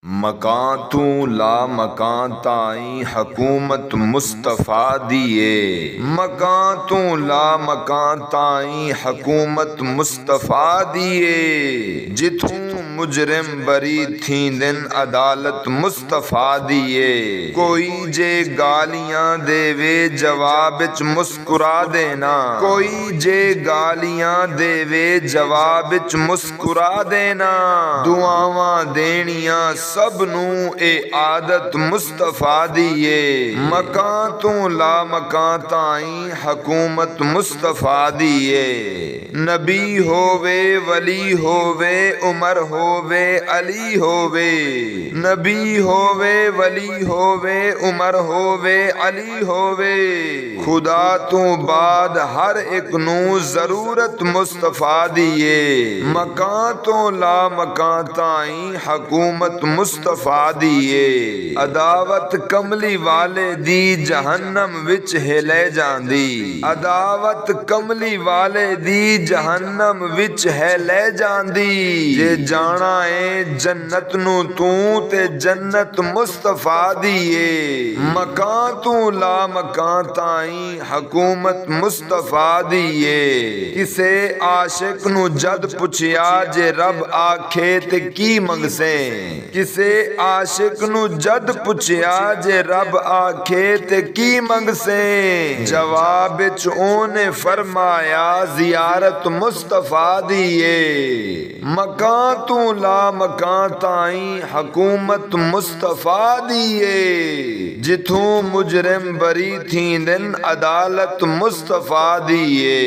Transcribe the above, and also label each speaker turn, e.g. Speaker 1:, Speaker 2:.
Speaker 1: मकां तू ला मकां ताई हकूमत मुस्तफ़ा दिए। मकां तू ला मकां ताई हकूमत मुस्तफ़ा दिए। जिथूं मुजरिम बरी थी दिन अदालत मुस्तफ़ा दिए। कोई जे गालियां देवे जवाब विच मुस्कुरा देना। कोई जे गालियां देवे जवाब विच मुस्कुरा देना। दुआवां देनियां सब नू ए आदत मुस्तफ़ा दिए। मकां तू ला मकां ताई हकूमत मुस्तफ़ा दिए। नबी होवे वली होवे उमर होवे अली होवे। नबी होवे वली होवे उमर होवे अली होवे। खुदा तू बाद हर एक नू जरूरत मुस्तफ़ा दिए। मकां तो ला मकां ताई हकूमत मुस्तफ़ा दिए। अदावत कमली वाले दी जहन्नम विच हिले जांदी। अदावत कमली वाले दी जहन्नम विच हिले जांदी। जे जाना है जन्नत नू तू ते जन्नत मुस्तफ़ा दिए। मकां तू ला मकां ताई हकूमत मुस्तफ़ा दिए। किसे आशिक नू जद पुछया जे रब आखे ते की मंगसे। किसे आशिक नू जद पुछया जे रब आखे ते की मंगसे। जवाब विच ओने फरमाया जियारत मुस्तफ़ा दिए। मकां तू ला मकां ताई हकूमत मुस्तफ़ा दिए। जिथों मुजरिम बरी थी दिन अदालत मुस्तफ़ा दिए।